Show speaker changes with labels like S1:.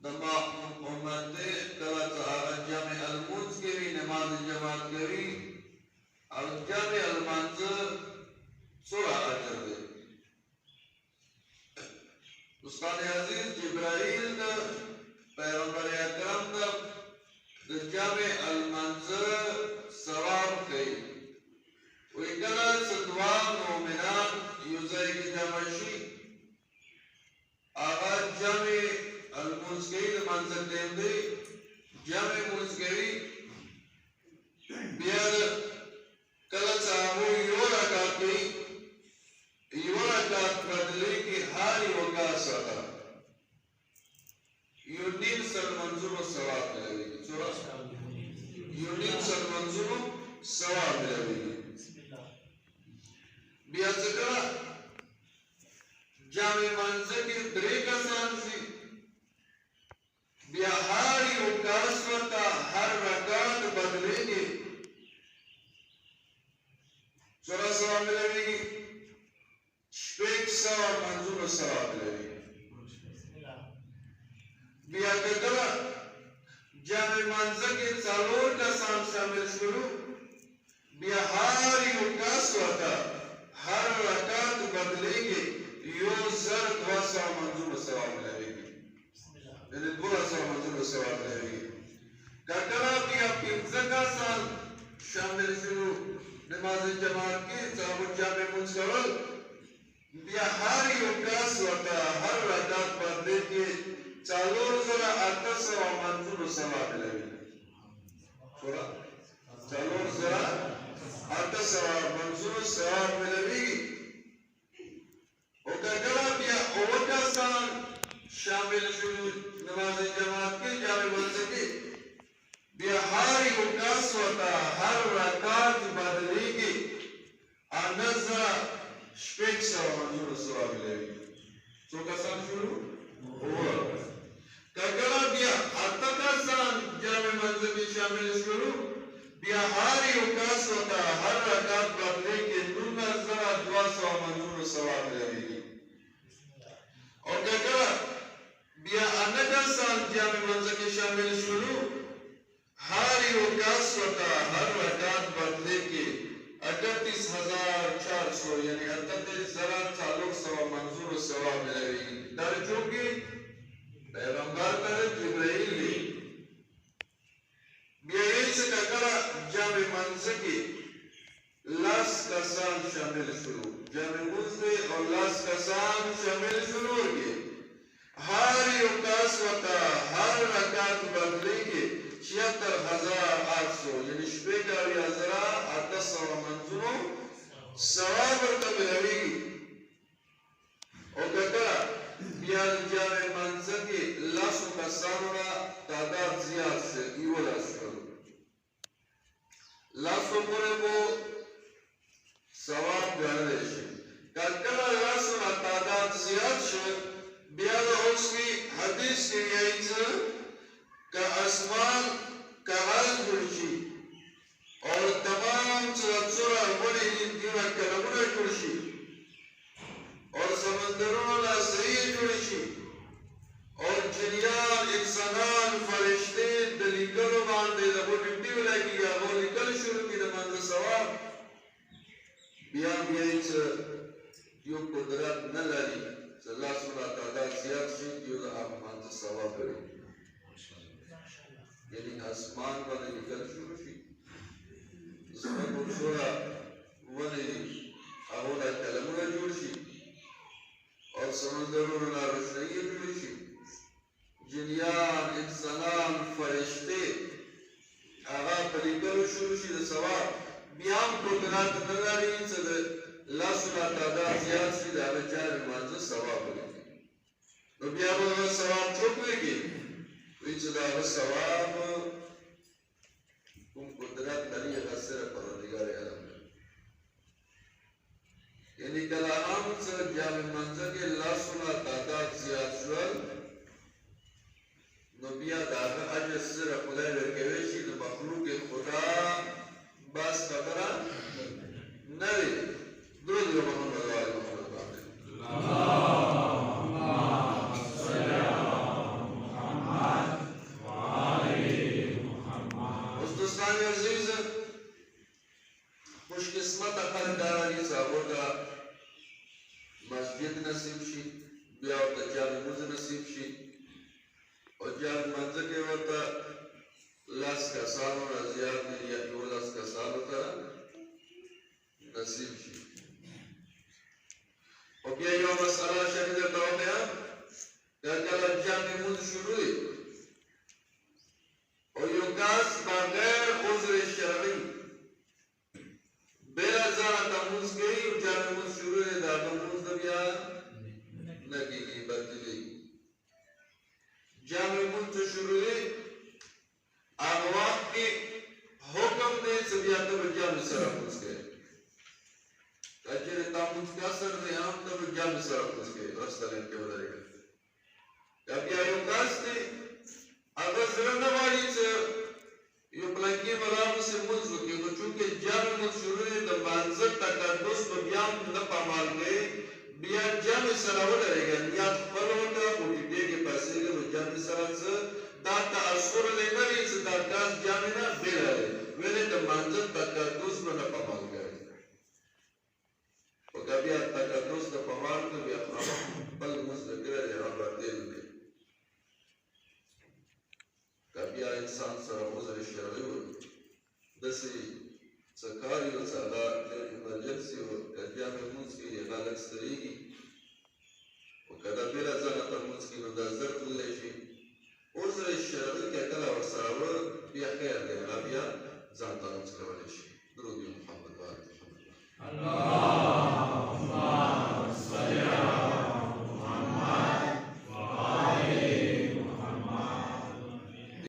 S1: दमा उम्मते कला तारा जमे अलमुज के भी नमाज जमात करी और जमे अलमंज सोरा अजर दे उस्ताद अजीज जिब्राइल द पैगंबर अकरम द जमे अलमंज सवाब कई वैकला सदवा मोमिनान युज़ाई की जमशी आगा जमे अलमुज़ मंजर देंदे जमे मुज़गरी बियाद कला चाहो योराकात बदले की हारी वका सदा यूनिन सर मंजूर सवाब मिलेगी चोरा यूनिन सर मंजूर सवाब मिलेगी बियाद कला जामे मंजर की ब्रेक आसान सी बिहारी उकास्वता हर रकात बदलेंगे चौरा सवाब मिलेगी शेख सवा मंजूर सवाब मिलेगी बिहार जामे मंजर के चालोर का साम शामिल शुरू बिहारी उकास्वता हर रकात बदलेंगे यो सर दवा सवा मंजूर सवाब मिलेगी यानी पूरा सवा मंजूर सवाब मिलेगी ककरा बिया पिंजका साल शामिल शुरू नमाज जमात की साबुत जामे मुंसवल बिहारी उकास वता हर रकात बदले के चालोर जरा अता सवा मंजूर सवाब मिलेगी पूरा चालोर जरा अता सवा मंजूर सवाब मिलेगी ककरा बिया ओवका साल शामिल शुरू नमाज जमात के जामे मुंसकी बिहारी उकास वता हर रकात बदले के अनज़ा शेख सवा मंजूर सवाब मिलेगी तो कसान शुरू ओवर ककरा बिया अतका सान जामे मुंसकी शामिल शुरू बिहारी उकास वता हर रकात बदले के नज़ा दवा सवा मंजूर सवाब मिलेगी और ककरा बिया अनका सान जामे मुंसकी शामिल शुरू हारी उकास वता हर रकात बदले के 38,400 यानी 38,400 मंजूर सवाब मिलेगी दर्जों की पैगंबर पर जिब्राइल ली बिया से ककरा जामे मुंसकी लास का सान शामिल शुरू जामे मुंसकी और लास का सान शामिल शुरू के हारी उकास वता हर रकात बदले के 76,800 यानी शेकार या जरा अता सवा मंजूर सवाब तब मिलेगी और ककरा बिया जामे मुंसकी लासों का सामना तादाद जियाद से इवला शुरू लासों पूरे को सवाब गहरे से ककरा लासों का तादाद जियाद से बिया उसकी हदीस के यही का आसमान का हाल जुड़शी और तमाम चुरा बड़ी दिना कलमुना जुड़शी और समंदरों ला सही जुड़शी और जिनियान इंसानान फरिश्ते दलीकलो बांधे वो मिट्टी लगी या वो निकल शुरू की नमाज सवाब बिया यो कुदरत न लगी अल्लाह सुबहान तआला ज़ियाद से यो आप मान सवाब करें यानी आसमान वाले निकल शुरू थी इसमें मुझोरा वने आहोरा कलमुरा जोड़शी और समंदरों ना रोशनी जोड़शी जिनियान इंसानान फरिश्ते आगा परिकल शुरू थी सवाब बियाम कुदरत नज़ारी से लासुला तादा ज़ियाद से दावे चार मांझ सवाब करेंगे तो बियाम वो सवाब चुकेंगे विचदा सवाब तुम कुदरत नरी गसर परवरदिगार आलम यानी कलाम से जामे मंजर के लासुला तादाद ज़ियाद शुअल नबिया दागा अजर सिर खुदा लड़केवेशी न मखलूक खुदा बस कबरा नरे दुरुद मोहम्मद वाले मोहम्मद انسان سره عذر شرعي و داسې څه کار وي چې هغه ډېر ایمرجنسي و که بیا مې لمونځ کوي هغه لږ ستړېږي خو که دا بېله ځانه ته لمونځ کوي نو دا زر تللی شي عذر شرعي که کله ورسره و بیا خیر دی هغه بیا ځان ته لمونځ کولی شي درود محمد وعلى محمد